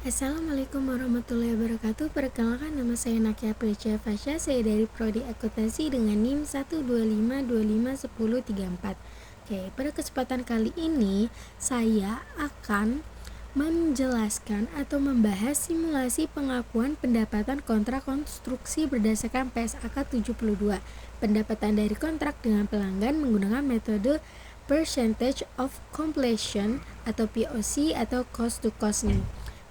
Assalamualaikum warahmatullahi wabarakatuh. Perkenalkan, nama saya Nakia Pricia Fasya. Saya dari Prodi Akuntansi dengan NIM 125251034. Oke, pada kesempatan kali ini saya akan menjelaskan atau membahas simulasi pengakuan pendapatan kontrak konstruksi berdasarkan PSAK 72. Pendapatan dari kontrak dengan pelanggan menggunakan metode Percentage of Completion atau POC atau cost to cost nih.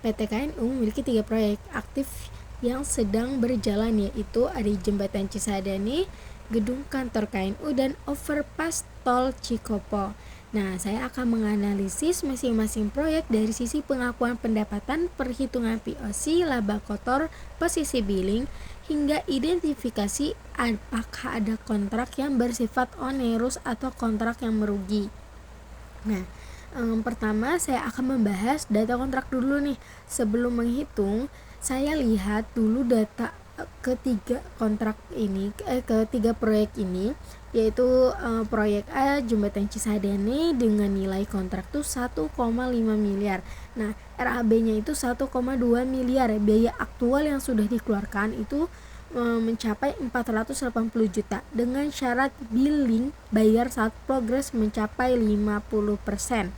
PT KNU memiliki 3 proyek aktif yang sedang berjalan, yaitu ada Jembatan Cisadane, Gedung Kantor KNU, dan Overpass Tol Cikopo. Nah, saya akan menganalisis masing-masing proyek dari sisi pengakuan pendapatan, perhitungan POC, laba kotor, posisi billing, hingga identifikasi apakah ada kontrak yang bersifat onerous atau kontrak yang merugi. Nah, pertama saya akan membahas data kontrak dulu nih. Sebelum menghitung, saya lihat dulu data ketiga proyek ini, yaitu proyek A Jembatan Cisadane dengan nilai kontrak tuh 1,5 miliar. Nah, RAB-nya itu 1,2 miliar. Biaya aktual yang sudah dikeluarkan itu mencapai 480 juta dengan syarat billing bayar saat progres mencapai 50%.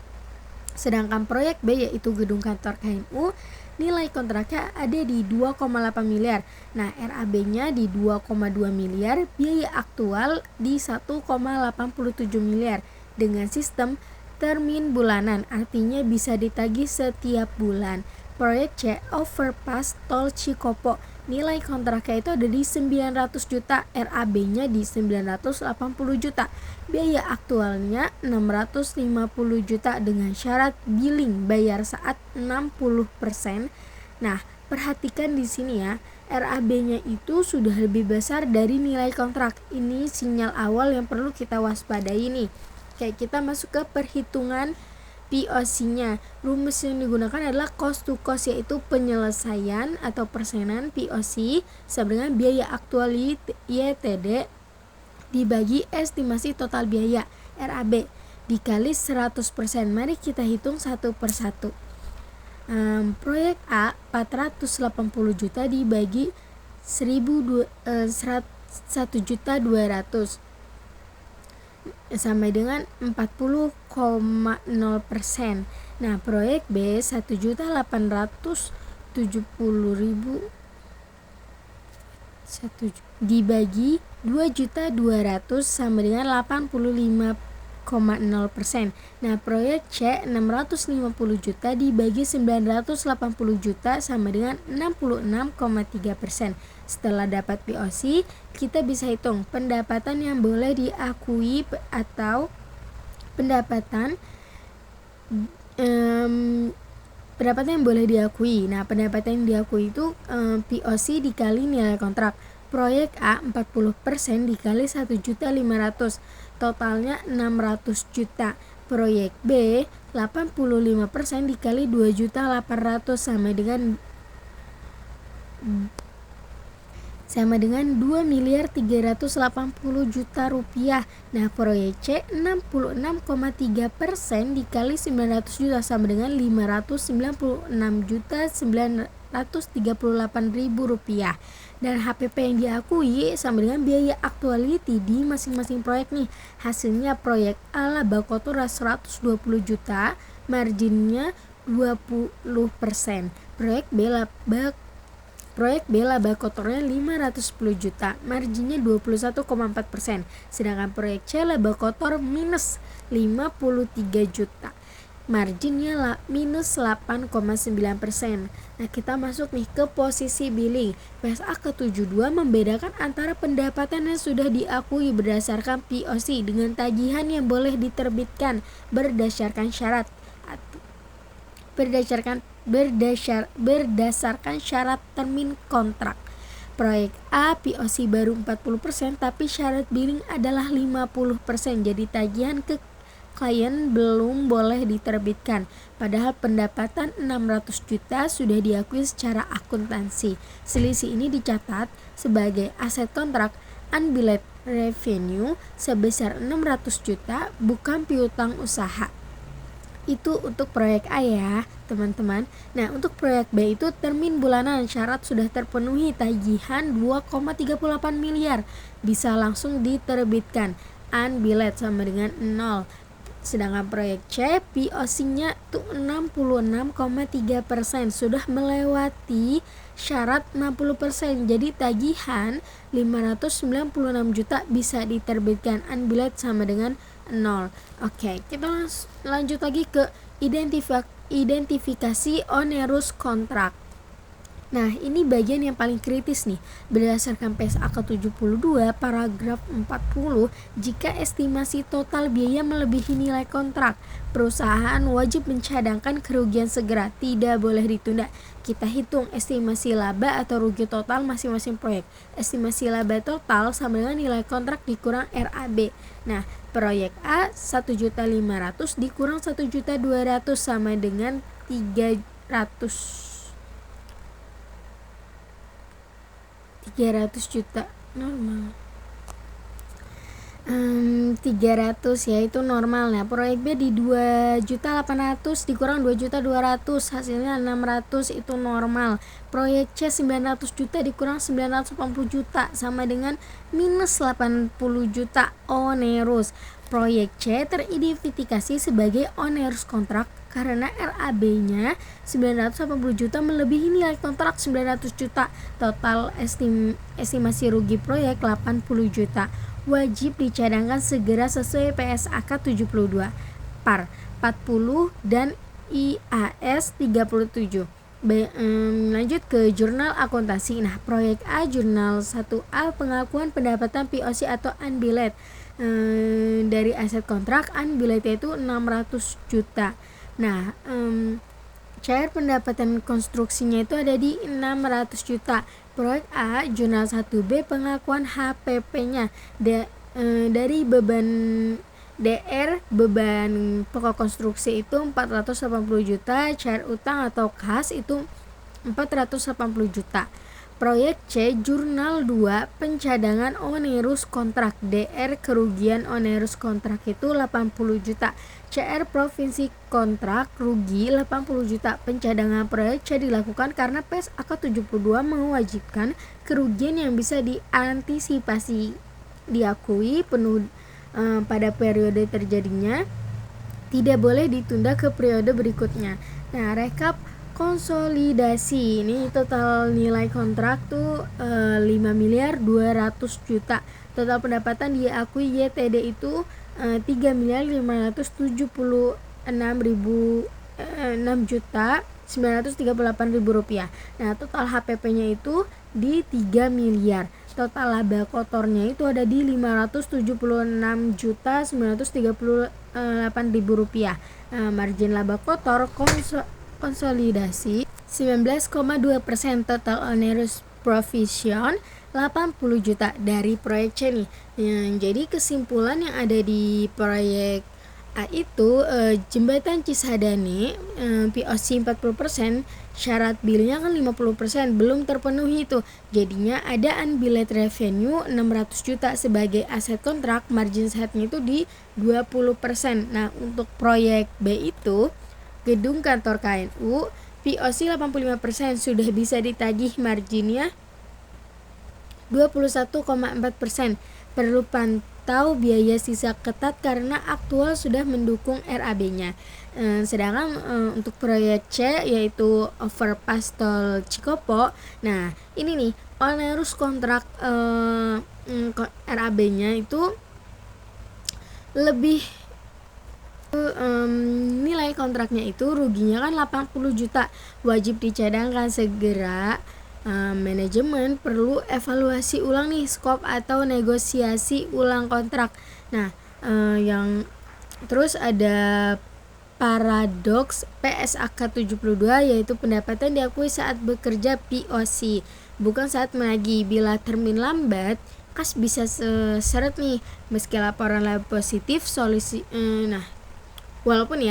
Sedangkan proyek B, yaitu Gedung Kantor KNU, nilai kontraknya ada di 2,8 miliar. Nah, RAB-nya di 2,2 miliar, biaya aktual di 1,87 miliar dengan sistem termin bulanan, artinya bisa ditagih setiap bulan. Proyek C, Overpass Tol Cikopo, nilai kontraknya itu ada di 900 juta, RAB-nya di 980 juta. Biaya aktualnya 650 juta dengan syarat billing bayar saat 60%. Nah, perhatikan di sini ya, RAB-nya itu sudah lebih besar dari nilai kontrak. Ini sinyal awal yang perlu kita waspadai nih. Kayak kita masuk ke perhitungan POC-nya. Rumus yang digunakan adalah cost to cost, yaitu penyelesaian atau persenan POC sama dengan biaya aktual YTD dibagi estimasi total biaya RAB dikali 100%. Mari kita hitung satu persatu. Proyek A 480 juta dibagi 1.200.000 sama dengan 40,0%. Nah, proyek B 1.870.000 dibagi 2.200.000 sama dengan 85,0%. Nah, proyek C 650 juta dibagi 980 juta sama dengan 66,3%. Setelah dapat POC, kita bisa hitung pendapatan yang boleh diakui atau pendapatan yang boleh diakui. Nah, pendapatan yang diakui itu POC dikali nilai kontrak. Proyek A 40% dikali 1.500.000, totalnya 600 juta. Proyek B 85% dikali 2.800.000 sama dengan 2.380 juta rupiah. Nah, proyek C 66,3% dikali 900 juta sama dengan 596.938.000 rupiah. Dan HPP yang diakui sama dengan biaya actuality di masing-masing proyek nih. Hasilnya proyek A laba kotor 120 juta, marginnya 20%. Proyek B laba kotornya 510 juta, marginnya 21,4%. Sedangkan proyek C laba kotor minus 53 juta, marginnya minus 8,9%. Nah, kita masuk nih ke posisi billing. PSAK 72 membedakan antara pendapatan yang sudah diakui berdasarkan POC dengan tagihan yang boleh diterbitkan berdasarkan syarat termin kontrak. Proyek A POC baru 40%, tapi syarat billing adalah 50%. Jadi tagihan ke klien belum boleh diterbitkan. Padahal pendapatan 600 juta sudah diakui secara akuntansi. Selisih ini dicatat sebagai aset kontrak unbilled revenue sebesar 600 juta, bukan piutang usaha. Itu untuk proyek A ya. teman-teman. Nah, untuk proyek B itu termin bulanan, syarat sudah terpenuhi, tagihan 2,38 miliar, bisa langsung diterbitkan. Unbilled sama dengan 0. Sedangkan proyek C, POC-nya tuh 66,3%, sudah melewati syarat 60%. Jadi tagihan 596 juta bisa diterbitkan. Unbilled sama dengan 0. Oke, kita lanjut lagi ke identifikasi onerous kontrak. Nah, ini bagian yang paling kritis nih. Berdasarkan PSAK 72 paragraf 40, jika estimasi total biaya melebihi nilai kontrak, perusahaan wajib mencadangkan kerugian segera, tidak boleh ditunda. Kita hitung estimasi laba atau rugi total masing-masing proyek. Estimasi laba total sama dengan nilai kontrak dikurang RAB. Nah, proyek A 1.500.000 dikurang 1.200.000 sama dengan 300 juta normal. 300 ya itu normal. Nah, proyek B di 2.800.000 dikurang 2.200.000 hasilnya 600, itu normal. Proyek C 900 juta dikurang 980 juta sama dengan minus 80 juta, onerous. Proyek C teridentifikasi sebagai onerous kontrak karena RAB-nya 980 juta melebihi nilai kontrak 900 juta. Total estimasi rugi proyek 80 juta. Wajib dicadangkan segera sesuai PSAK 72 PAR 40 dan IAS 37. Lanjut ke jurnal akuntansi. Nah, proyek A jurnal 1A pengakuan pendapatan POC atau unbilled dari aset kontrak. Unbilled itu 600 juta. Nah, cair pendapatan konstruksinya itu ada di 600 juta. Proyek A jurnal 1B pengakuan HPP-nya dari beban DR, beban pokok konstruksi itu 480 juta, cair utang atau kas itu 480 juta. Proyek C jurnal 2 pencadangan onerous kontrak, DR kerugian onerous kontrak itu 80 juta. CR provinsi kontrak rugi 80 juta. Pencadangan proyek C dilakukan karena PSAK 72 mewajibkan kerugian yang bisa diantisipasi diakui penuh pada periode terjadinya, tidak boleh ditunda ke periode berikutnya. Nah, rekap konsolidasi, ini total nilai kontrak tuh 5.200 juta. Total pendapatan diakui YTD itu 3.576.938.000 rupiah. Nah, total HPP-nya itu di 3 miliar. Total laba kotornya itu ada di 576.938.000 rupiah. Margin laba kotor konsolidasi 19,2%. Total onerous provision 80 juta dari proyek C nih. Jadi kesimpulan yang ada di proyek A itu jembatan Cisadane POC 40%, syarat bilnya kan 50% belum terpenuhi itu. Jadinya ada unbilled revenue 600 juta sebagai aset kontrak, margin setnya itu di 20%. Nah, untuk proyek B itu gedung kantor KNU POC 85% sudah bisa ditagih, marginnya 21,4%. Perlu pantau biaya sisa ketat karena aktual sudah mendukung RAB-nya. Sedangkan untuk proyek C yaitu overpass tol Cikopo. Nah, ini nih onerous kontrak RAB-nya itu lebih nilai kontraknya itu ruginya kan 80 juta. Wajib dicadangkan segera. Manajemen perlu evaluasi ulang nih skop atau negosiasi ulang kontrak. Nah, yang terus ada paradoks PSAK 72 yaitu pendapatan diakui saat bekerja POC, bukan saat menagih. Bila termin lambat, kas bisa seret nih meski laporan laba positif solusi. Nah, walaupun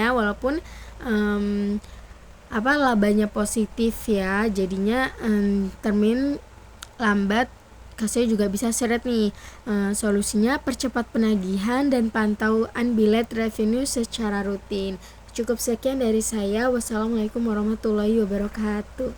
labanya positif ya, jadinya termin lambat kasnya juga bisa seret nih. Solusinya percepat penagihan dan pantau unbilled revenue secara rutin. Cukup sekian dari saya. Wassalamualaikum warahmatullahi wabarakatuh.